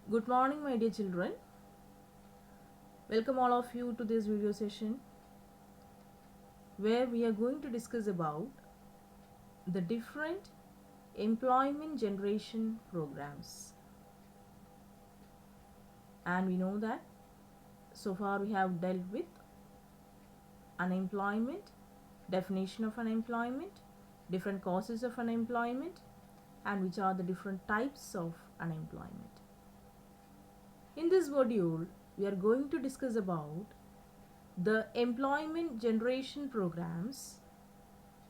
Good morning, my dear children. Welcome all of you to this video session where we are going to discuss about the different employment generation programs. And we know that so far we have dealt with unemployment, definition of unemployment, different causes of unemployment, and which are the different types of unemployment. In this module, we are going to discuss about the employment generation programs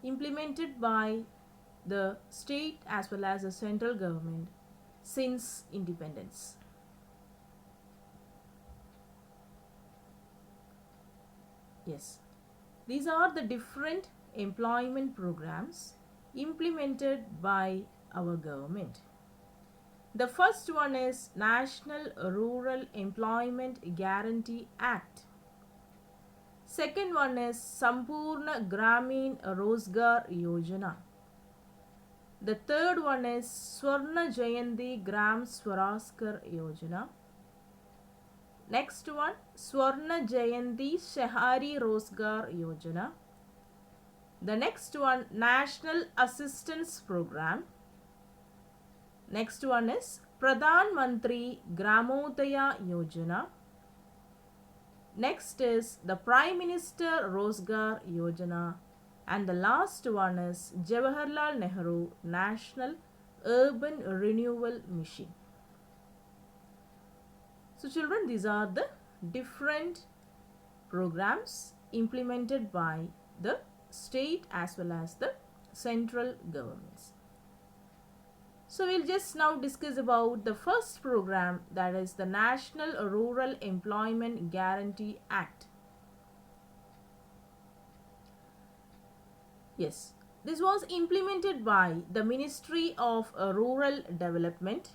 implemented by the state as well as the central government since independence. Yes, these are the different employment programs implemented by our government. The first one is National Rural Employment Guarantee Act. Second one is Sampurna Gramin Rozgar Yojana. The third one is Swarna Jayanti Gram Swarashkar Yojana. Next one, Swarna Jayanti Shahari Rozgar Yojana. The next one, National Assistance Program. Next one is Pradhan Mantri Gramodaya Yojana. Next is the Prime Minister Rozgar Yojana. And the last one is Jawaharlal Nehru National Urban Renewal Mission. So children, these are the different programs implemented by the state as well as the central governments. So we'll just now discuss about the first program, that is the National Rural Employment Guarantee Act. Yes, this was implemented by the Ministry of Rural Development.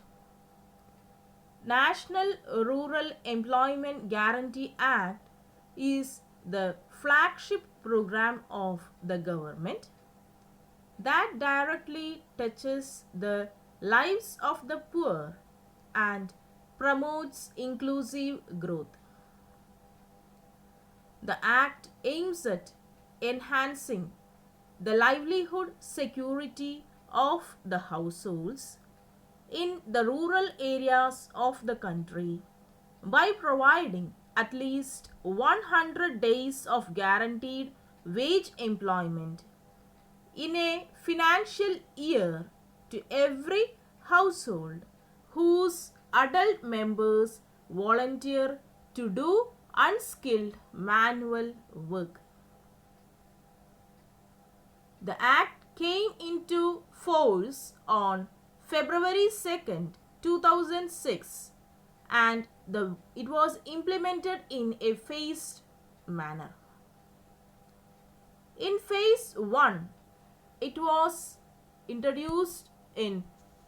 National Rural Employment Guarantee Act is the flagship program of the government that directly touches the lives of the poor and promotes inclusive growth. The Act aims at enhancing the livelihood security of the households in the rural areas of the country by providing at least 100 days of guaranteed wage employment in a financial year to every household whose adult members volunteer to do unskilled manual work. The Act came into force on February 2nd, 2006 and it was implemented in a phased manner. In phase 1, it was introduced in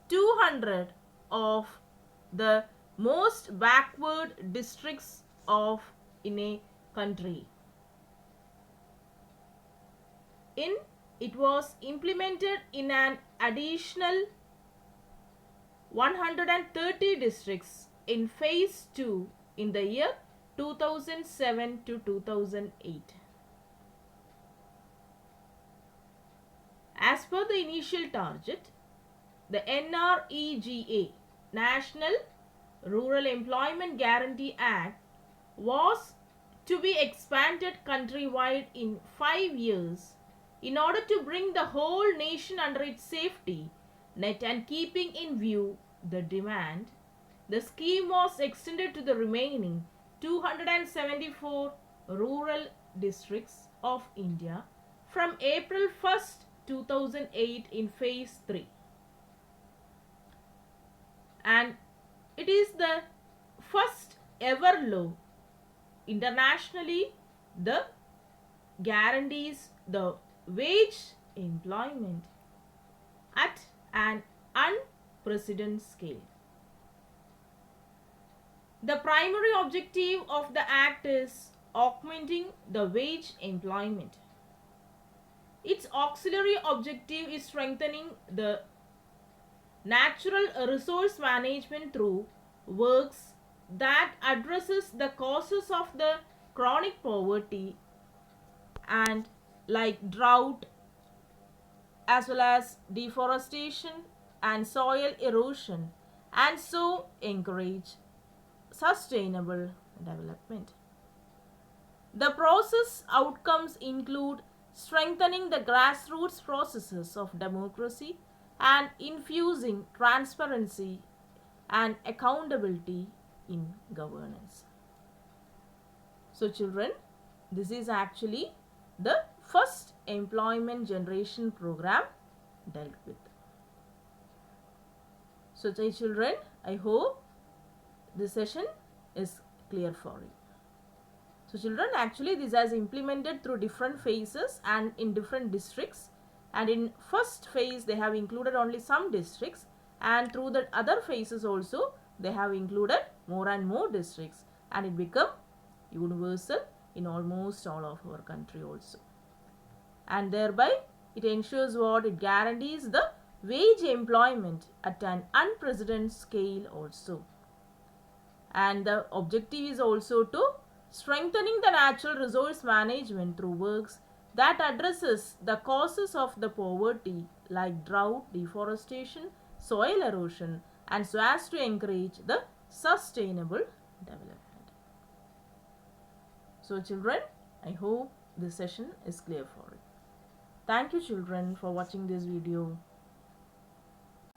200 of the most backward districts in a country. It was implemented in an additional 130 districts in phase 2 in the year 2007 to 2008. As per the initial target, the NREGA, National Rural Employment Guarantee Act, was to be expanded countrywide in 5 years in order to bring the whole nation under its safety net, and keeping in view the demand, the scheme was extended to the remaining 274 rural districts of India from April 1st, 2008 in phase 3. And it is the first ever law internationally that guarantees the wage employment at an unprecedented scale. The primary objective of the Act is augmenting the wage employment. Its auxiliary objective is strengthening the natural resource management through works that addresses the causes of the chronic poverty and like drought as well as deforestation and soil erosion, and so encourage sustainable development. The process outcomes include strengthening the grassroots processes of democracy and infusing transparency and accountability in governance. So, children, this is actually the first employment generation program dealt with. So, children, I hope this session is clear for you. So, children, actually this has implemented through different phases and in different districts, and in first phase they have included only some districts, and through the other phases also they have included more and more districts, and it become universal in almost all of our country also. And thereby it ensures what? It guarantees the wage employment at an unprecedented scale also. And the objective is also to strengthening the natural resource management through works that addresses the causes of the poverty like drought, deforestation, soil erosion, and so as to encourage the sustainable development. So children, I hope this session is clear for you. Thank you children for watching this video.